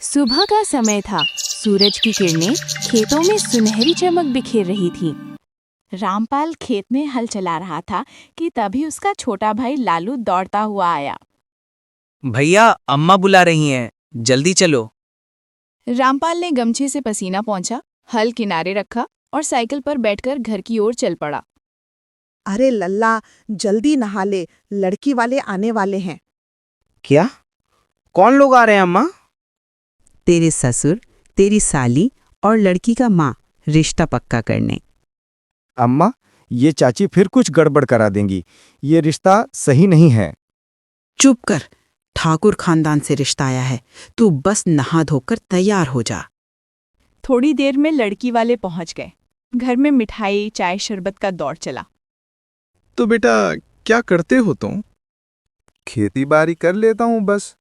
सुबह का समय था। सूरज की किरणें खेतों में सुनहरी चमक बिखेर रही थी। रामपाल खेत में हल चला रहा था कि तभी उसका छोटा भाई लालू दौड़ता हुआ आया। भैया, अम्मा बुला रही हैं, जल्दी चलो। रामपाल ने गमछे से पसीना पोंछा, हल किनारे रखा और साइकिल पर बैठकर घर की ओर चल पड़ा। अरे लल्ला, जल्दी नहा ले, लड़की वाले आने वाले हैं। क्या? कौन लोग आ रहे हैं अम्मा? तेरे ससुर, तेरी साली और लड़की का माँ रिश्ता पक्का करने। अम्मा, ये चाची फिर कुछ गड़बड़ करा देंगी। ये रिश्ता सही नहीं है। चुप कर, ठाकुर खानदान से रिश्ता आया है, तू बस नहा धोकर तैयार हो जा। थोड़ी देर में लड़की वाले पहुंच गए। घर में मिठाई, चाय, शरबत का दौर चला। तो बेटा, क्या करते हो तुम? खेती बाड़ी कर लेता हूँ बस।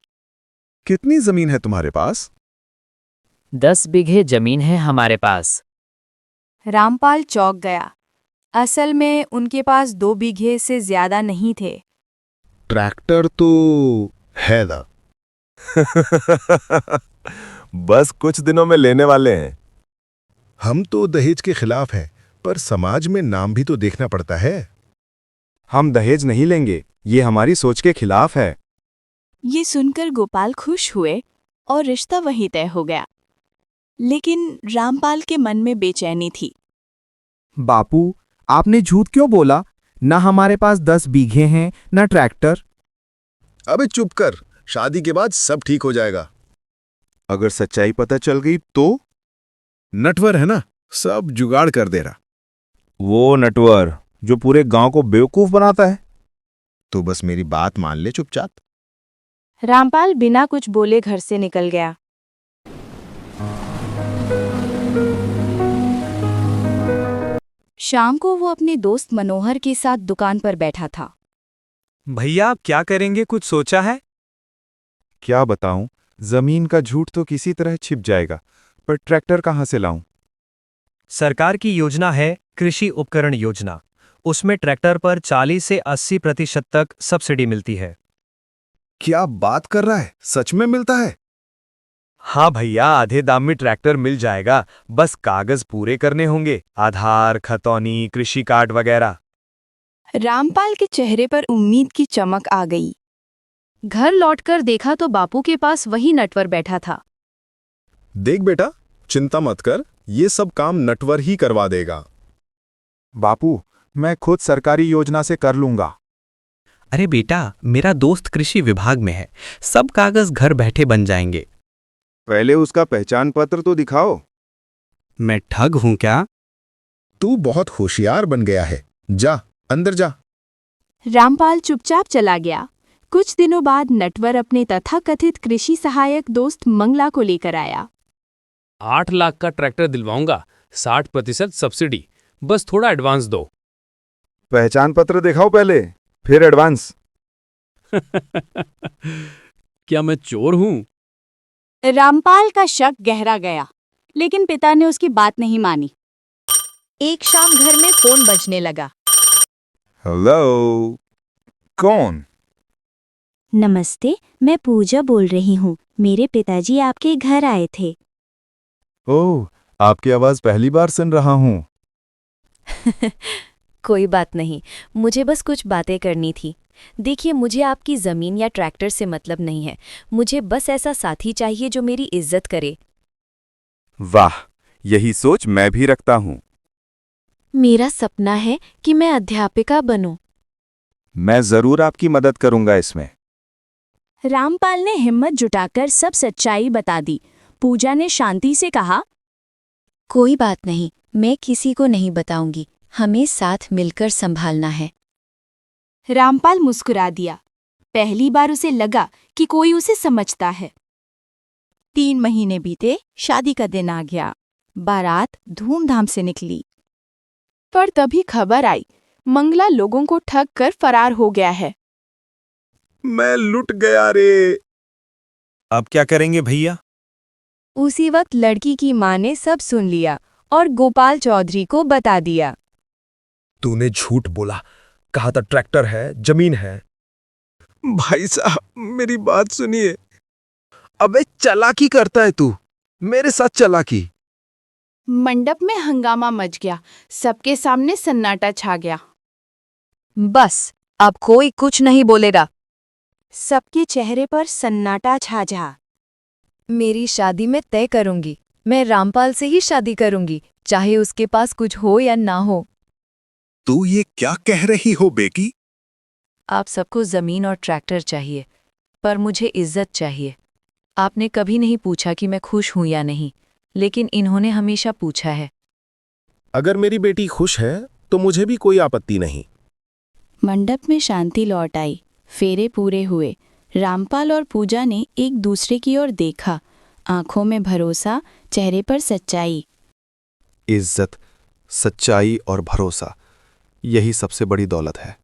कितनी जमीन है तुम्हारे पास? 10 बीघे जमीन है हमारे पास। रामपाल चौंक गया। असल में उनके पास 2 बीघे से ज्यादा नहीं थे। ट्रैक्टर तो है ना? बस कुछ दिनों में लेने वाले हैं। हम तो दहेज के खिलाफ हैं, पर समाज में नाम भी तो देखना पड़ता है। हम दहेज नहीं लेंगे, ये हमारी सोच के खिलाफ है। ये सुनकर गोपाल खुश हुए और रिश्ता वहीं तय हो गया। लेकिन रामपाल के मन में बेचैनी थी। बापू, आपने झूठ क्यों बोला? ना हमारे पास 10 बीघे हैं, ना ट्रैक्टर। अबे चुप कर, शादी के बाद सब ठीक हो जाएगा। अगर सच्चाई पता चल गई तो? नटवर है ना, सब जुगाड़ कर दे रहा। वो नटवर जो पूरे गांव को बेवकूफ बनाता है। तो बस मेरी बात मान ले चुपचाप। रामपाल बिना कुछ बोले घर से निकल गया। शाम को वो अपने दोस्त मनोहर के साथ दुकान पर बैठा था। भैया, आप क्या करेंगे, कुछ सोचा है? क्या बताऊं, जमीन का झूठ तो किसी तरह छिप जाएगा, पर ट्रैक्टर कहां से लाऊं? सरकार की योजना है कृषि उपकरण योजना। उसमें ट्रैक्टर पर 40 से 80% तक सब्सिडी मिलती है। क्या बात कर रहा है? सच में मिलता है? हाँ भैया, आधे दाम में ट्रैक्टर मिल जाएगा। बस कागज पूरे करने होंगे, आधार, खतौनी, कृषि कार्ड वगैरह। रामपाल के चेहरे पर उम्मीद की चमक आ गई। घर लौटकर देखा तो बापू के पास वही नटवर बैठा था। देख बेटा, चिंता मत कर, ये सब काम नटवर ही करवा देगा। बापू, मैं खुद सरकारी योजना से कर लूंगा। अरे बेटा, मेरा दोस्त कृषि विभाग में है, सब कागज घर बैठे बन जाएंगे। पहले उसका पहचान पत्र तो दिखाओ। मैं ठग हूं क्या? तू बहुत होशियार बन गया है। जा, अंदर जा। रामपाल चुपचाप चला गया। कुछ दिनों बाद नटवर अपने तथाकथित कृषि सहायक दोस्त मंगला को लेकर आया। 8 लाख का ट्रैक्टर दिलवाऊंगा, 60% सब्सिडी, बस थोड़ा एडवांस दो। पहचान पत्र दिखाओ पहले, फिर एडवांस। क्या मैं चोर हूं? रामपाल का शक गहरा गया, लेकिन पिता ने उसकी बात नहीं मानी। एक शाम घर में फोन बजने लगा। हेलो, कौन? नमस्ते, मैं पूजा बोल रही हूँ। मेरे पिताजी आपके घर आए थे। ओह, आपकी आवाज पहली बार सुन रहा हूँ। कोई बात नहीं, मुझे बस कुछ बातें करनी थी। देखिए, मुझे आपकी ज़मीन या ट्रैक्टर से मतलब नहीं है। मुझे बस ऐसा साथी चाहिए जो मेरी इज्जत करे। वाह, यही सोच मैं भी रखता हूँ। मेरा सपना है कि मैं अध्यापिका बनूं। मैं जरूर आपकी मदद करूंगा इसमें। रामपाल ने हिम्मत जुटाकर सब सच्चाई बता दी। पूजा ने शांति से कहा, कोई बात नहीं, मैं किसी को नहीं बताऊंगी। हमें साथ मिलकर संभालना है। रामपाल मुस्कुरा दिया। पहली बार उसे लगा कि कोई उसे समझता है। 3 महीने बीते, शादी का दिन आ गया। बारात धूमधाम से निकली। पर तभी खबर आई, मंगला लोगों को ठग कर फरार हो गया है। मैं लुट गया रे। अब क्या करेंगे भैया? उसी वक्त लड़की की मां ने सब सुन लिया और गोपाल चौधरी को बता दिया। तूने झूठ बोला, कहा था ट्रैक्टर है, जमीन है। भाई साहब, मेरी बात सुनिए। अबे चालाकी करता है तू, मेरे साथ चालाकी। मंडप में हंगामा मच गया। सबके सामने सन्नाटा छा गया। बस अब कोई कुछ नहीं बोलेगा। सबके चेहरे पर सन्नाटा छा जा। मेरी शादी मैं तय करूंगी। मैं रामपाल से ही शादी करूंगी, चाहे उसके पास कुछ हो या ना हो। तू ये क्या कह रही हो बेटी? आप सबको जमीन और ट्रैक्टर चाहिए, पर मुझे इज्जत चाहिए। आपने कभी नहीं पूछा कि मैं खुश हूं या नहीं, लेकिन इन्होंने हमेशा पूछा है। अगर मेरी बेटी खुश है तो मुझे भी कोई आपत्ति नहीं। मंडप में शांति लौट आई। फेरे पूरे हुए। रामपाल और पूजा ने एक दूसरे की ओर देखा, आंखों में भरोसा, चेहरे पर सच्चाई। इज्जत, सच्चाई और भरोसा, यही सबसे बड़ी दौलत है।